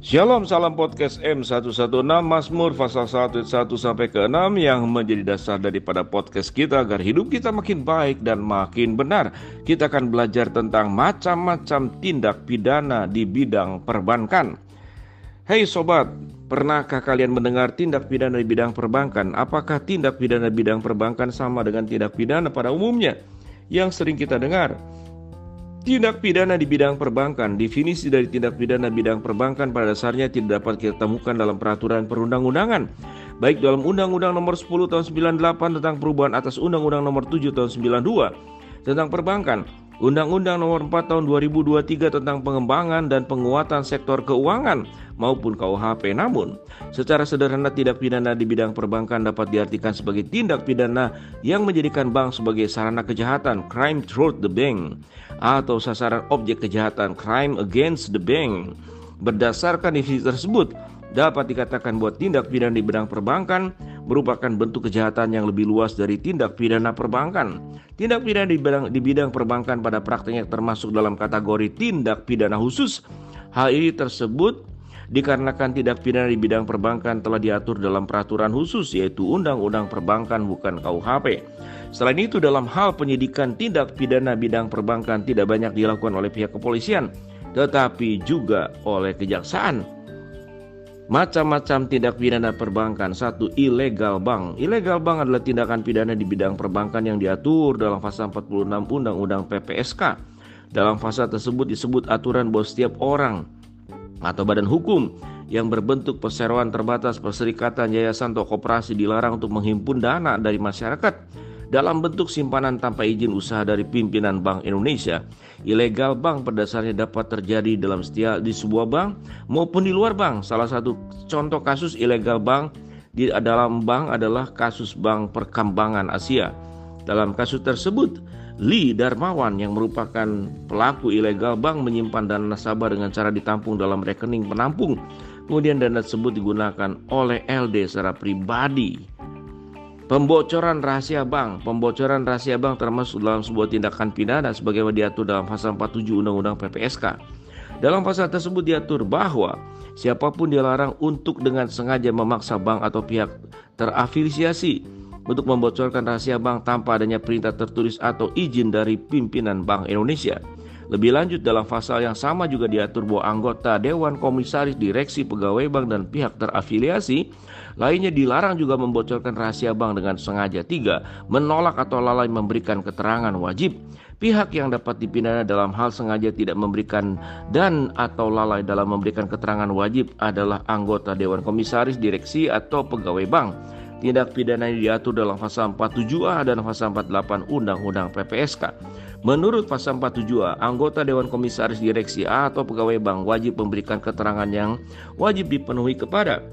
Shalom, salam podcast M116 Mazmur pasal 1 sampai ke 6 yang menjadi dasar daripada podcast kita agar hidup kita makin baik dan makin benar. Kita akan belajar tentang macam-macam tindak pidana di bidang perbankan. Hei sobat, pernahkah kalian mendengar tindak pidana di bidang perbankan? Apakah tindak pidana di bidang perbankan sama dengan tindak pidana pada umumnya yang sering kita dengar? Tindak pidana di bidang perbankan, definisi dari tindak pidana bidang perbankan pada dasarnya tidak dapat kita temukan dalam peraturan perundang-undangan, baik dalam Undang-Undang Nomor 10 Tahun 98 tentang perubahan atas Undang-Undang Nomor 7 Tahun 92 tentang perbankan, Undang-Undang Nomor 4 Tahun 2023 tentang pengembangan dan penguatan sektor keuangan maupun KUHP. Namun, secara sederhana tindak pidana di bidang perbankan dapat diartikan sebagai tindak pidana yang menjadikan bank sebagai sarana kejahatan, crime through the bank, atau sasaran objek kejahatan, crime against the bank. Berdasarkan definisi tersebut, dapat dikatakan bahwa tindak pidana di bidang perbankan merupakan bentuk kejahatan yang lebih luas dari tindak pidana perbankan. Tindak pidana di bidang perbankan pada praktiknya termasuk dalam kategori tindak pidana khusus. Hal ini tersebut dikarenakan tindak pidana di bidang perbankan telah diatur dalam peraturan khusus, yaitu Undang-Undang Perbankan bukan KUHP. Selain itu, dalam hal penyidikan tindak pidana bidang perbankan tidak banyak dilakukan oleh pihak kepolisian, tetapi juga oleh kejaksaan. Macam-macam tindak pidana perbankan. 1. Ilegal bank. Ilegal bank adalah tindakan pidana di bidang perbankan yang diatur dalam pasal 46 Undang-Undang PPSK. Dalam pasal tersebut disebut aturan bahwa setiap orang atau badan hukum yang berbentuk perseroan terbatas, perserikatan, yayasan, atau koperasi dilarang untuk menghimpun dana dari masyarakat dalam bentuk simpanan tanpa izin usaha dari pimpinan Bank Indonesia. Ilegal bank pada dasarnya dapat terjadi di sebuah bank maupun di luar bank. Salah satu contoh kasus ilegal bank di dalam bank adalah kasus Bank Perkembangan Asia. Dalam kasus tersebut, Lee Darmawan yang merupakan pelaku ilegal bank menyimpan dana nasabah dengan cara ditampung dalam rekening penampung. Kemudian dana tersebut digunakan oleh LD secara pribadi. Pembocoran rahasia bank. Pembocoran rahasia bank termasuk dalam sebuah tindakan pidana sebagaimana diatur dalam pasal 47 Undang-Undang PPSK. Dalam pasal tersebut diatur bahwa siapapun dilarang untuk dengan sengaja memaksa bank atau pihak terafiliasi untuk membocorkan rahasia bank tanpa adanya perintah tertulis atau izin dari pimpinan Bank Indonesia. Lebih lanjut, dalam pasal yang sama juga diatur bahwa anggota Dewan Komisaris, Direksi, Pegawai Bank, dan pihak terafiliasi lainnya dilarang juga membocorkan rahasia bank dengan sengaja. 3. Menolak atau lalai memberikan keterangan wajib. Pihak yang dapat dipidana dalam hal sengaja tidak memberikan dan atau lalai dalam memberikan keterangan wajib adalah anggota Dewan Komisaris, Direksi, atau Pegawai Bank. Tindak pidana yang diatur dalam pasal 47A dan pasal 48 Undang-Undang PPSK. Menurut pasal 47A, anggota Dewan Komisaris, Direksi, atau Pegawai Bank wajib memberikan keterangan yang wajib dipenuhi kepada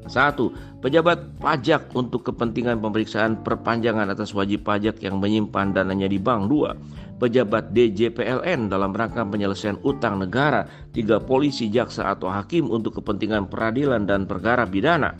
1. Pejabat pajak untuk kepentingan pemeriksaan perpanjangan atas wajib pajak yang menyimpan dananya di bank. 2. Pejabat DJPLN dalam rangka penyelesaian utang negara. 3. Polisi, jaksa, atau hakim untuk kepentingan peradilan dan perkara pidana.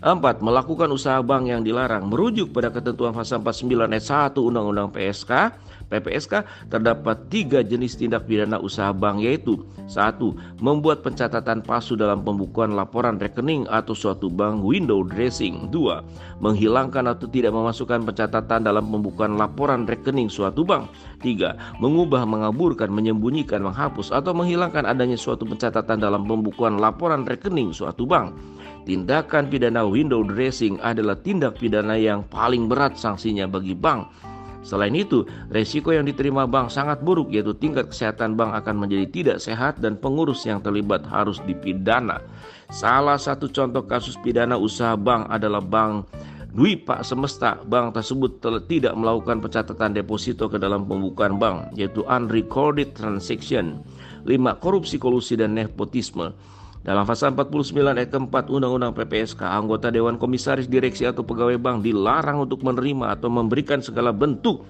4. Melakukan usaha bank yang dilarang. Merujuk pada ketentuan pasal 49 ayat 1 Undang-Undang PPSK terdapat 3 jenis tindak pidana usaha bank, yaitu 1. Membuat pencatatan palsu dalam pembukuan laporan rekening atau suatu bank, window dressing. 2. Menghilangkan atau tidak memasukkan pencatatan dalam pembukuan laporan rekening suatu bank. 3. Mengubah, mengaburkan, menyembunyikan, menghapus, atau menghilangkan adanya suatu pencatatan dalam pembukuan laporan rekening suatu bank. Tindakan pidana window dressing adalah tindak pidana yang paling berat sanksinya bagi bank. Selain itu, resiko yang diterima bank sangat buruk, yaitu tingkat kesehatan bank akan menjadi tidak sehat dan pengurus yang terlibat harus dipidana. Salah satu contoh kasus pidana usaha bank adalah Bank Dwi Pak Semesta. Bank tersebut tidak melakukan pencatatan deposito ke dalam pembukuan bank, yaitu unrecorded transaction. 5. Korupsi, kolusi, dan nepotisme. Dalam pasal 49 ayat keempat Undang-Undang PPSK, anggota Dewan Komisaris, Direksi, atau Pegawai Bank dilarang untuk menerima atau memberikan segala bentuk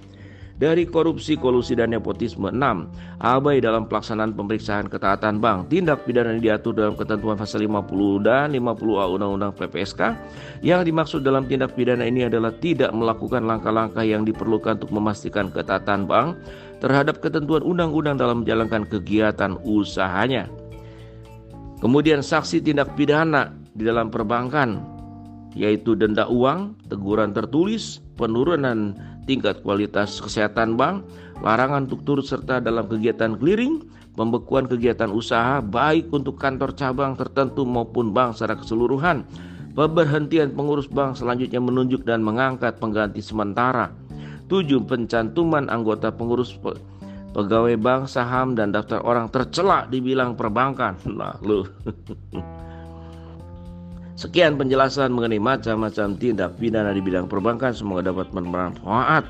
dari korupsi, kolusi, dan nepotisme. 6. Abai dalam pelaksanaan pemeriksaan ketaatan bank. Tindak pidana yang diatur dalam ketentuan pasal 50 dan 50A Undang-Undang PPSK. Yang dimaksud dalam tindak pidana ini adalah tidak melakukan langkah-langkah yang diperlukan untuk memastikan ketaatan bank terhadap ketentuan undang-undang dalam menjalankan kegiatan usahanya. Kemudian saksi tindak pidana di dalam perbankan, yaitu denda uang, teguran tertulis, penurunan tingkat kualitas kesehatan bank, larangan untuk turut serta dalam kegiatan clearing, pembekuan kegiatan usaha baik untuk kantor cabang tertentu maupun bank secara keseluruhan, pemberhentian pengurus bank selanjutnya menunjuk dan mengangkat pengganti sementara. 7. Pencantuman anggota pengurus pegawai bank, saham, dan daftar orang tercela di bidang perbankan. Nah, lu. Sekian penjelasan mengenai macam-macam tindak pidana di bidang perbankan. Semoga dapat bermanfaat.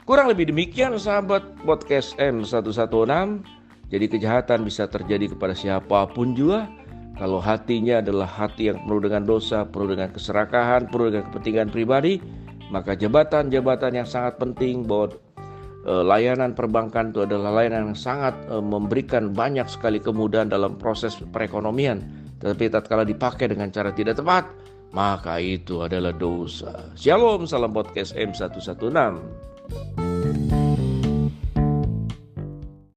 Kurang lebih demikian sahabat podcast M116. Jadi kejahatan bisa terjadi kepada siapapun juga. Kalau hatinya adalah hati yang penuh dengan dosa, penuh dengan keserakahan, penuh dengan kepentingan pribadi, maka jabatan-jabatan yang sangat penting bahwa layanan perbankan itu adalah layanan yang sangat memberikan banyak sekali kemudahan dalam proses perekonomian. Tetapi tatkala dipakai dengan cara tidak tepat, maka itu adalah dosa. Shalom, salam podcast M116.